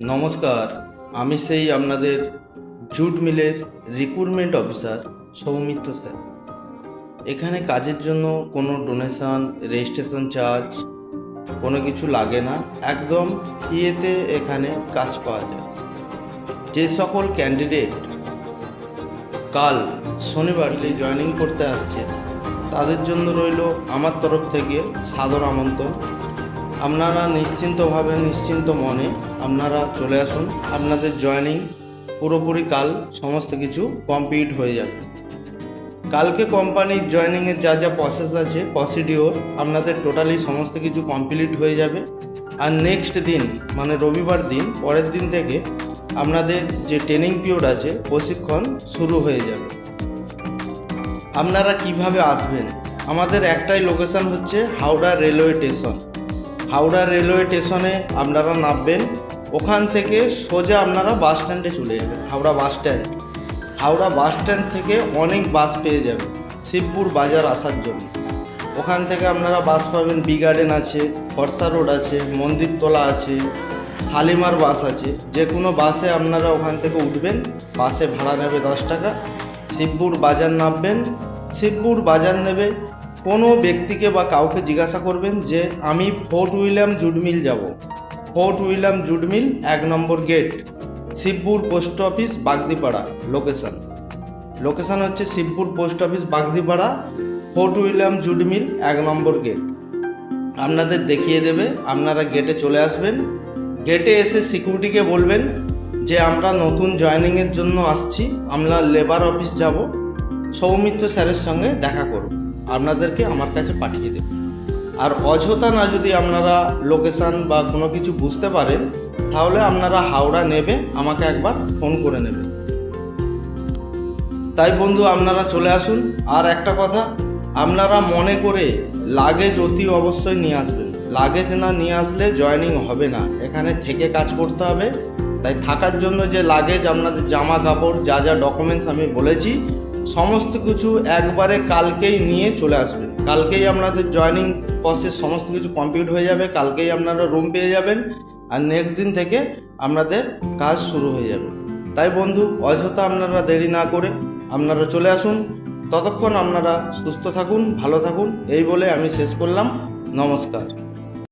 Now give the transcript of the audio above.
নমস্কার, আমি সেই আপনাদের জুট মিলের রিক্রুটমেন্ট অফিসার সৌমিত্র স্যার। এখানে কাজের জন্য কোনো ডোনেশন, রেজিস্ট্রেশন চার্জ কোনো কিছু লাগে না, একদম ফ্রিতে এখানে কাজ পাওয়া যায়। যে সকল ক্যান্ডিডেট কাল শনিবার জয়েনিং করতে আসছে তাদের জন্য রইল আমার তরফ থেকে সাদর আমন্ত্রণ। আপনারা নিশ্চিন্ত মনে আপনারা চলে আসুন। আপনাদের জয়েনিং পুরোপুরি কাল সমস্ত কিছু কমপ্লিট হয়ে যাবে। কালকে কোম্পানির জয়েনিংয়ের যা যা প্রসেস আছে, প্রসিডিওর আপনাদের টোটালি সমস্ত কিছু কমপ্লিট হয়ে যাবে। আর নেক্সট দিন মানে রবিবার দিন, পরের দিন থেকে আপনাদের যে ট্রেনিং পিরিয়ড আছে, প্রশিক্ষণ শুরু হয়ে যাবে। আপনারা কিভাবে আসবেন? আমাদের একটাই লোকেশন হচ্ছে Howrah railway station. Howrah railway স্টেশনে আপনারা নামবেন, ওখান থেকে সোজা আপনারা বাস স্ট্যান্ডে চলে যাবেন। হাওড়া বাস স্ট্যান্ড থেকে অনেক বাস পেয়ে যাবেন শিবপুর বাজার আসার জন্য। ওখান থেকে আপনারা বাস পাবেন, বি গার্ডেন আছে, ফরসা রোড আছে, মন্দিরতলা আছে, শালিমার বাস আছে। যে কোনো বাসে আপনারা ওখান থেকে উঠবেন, বাসে ভাড়া নেবে 10 টাকা। শিবপুর বাজার নামবেন, শিবপুর বাজার নেবে। কোনো ব্যক্তিকে বা কাউকে জিজ্ঞাসা করবেন যে আমি ফোর্ট উইলিয়াম জুট মিল যাব। Fort William jute mill 1 number gate, Shibpur post office, Bagdipara. Location হচ্ছে Shibpur post office, Bagdipara, Fort William jute mill 1 number gate. আপনাদের দেখিয়ে দেবে, আপনারা গেটে চলে আসবেন। গেটে এসে সিকিউরিটিকে বলবেন যে আমরা নতুন জয়েনিংয়ের জন্য আসছি, আমরা লেবার অফিস যাব, সৌমিত্র স্যারের সঙ্গে দেখা করব, আপনাদেরকে আমার কাছে পাঠিয়ে দেব। আর অযথা না যদি আপনারা লোকেশান বা কোনো কিছু বুঝতে পারেন, তাহলে আপনারা হাওড়া নেবে আমাকে একবার ফোন করে নেবেন। তাই বন্ধু, আপনারা চলে আসুন। আর একটা কথা, আপনারা মনে করে লাগেজ অতি অবশ্যই নিয়ে আসবেন। লাগেজ না নিয়ে আসলে জয়েনিং হবে না, এখানে থেকে কাজ করতে হবে। তাই থাকার জন্য যে লাগেজ, আপনাদের জামা কাপড়, যা যা ডকুমেন্টস আমি বলেছি, সমস্ত কিছু একবারে কালকেই নিয়ে চলে আসবেন। কালকেই আপনাদের জয়েনিং প্রসেস সমস্ত কিছু কমপ্লিট হয়ে যাবে। কালকেই আপনারা রুম পেয়ে যাবেন, আর নেক্সট দিন থেকে আপনাদের কাজ শুরু হয়ে যাবে। তাই বন্ধু, অযথা আপনারা দেরি না করে আপনারা চলে আসুন। ততক্ষণ আপনারা সুস্থ থাকুন, ভালো থাকুন, এই বলে আমি শেষ করলাম। নমস্কার।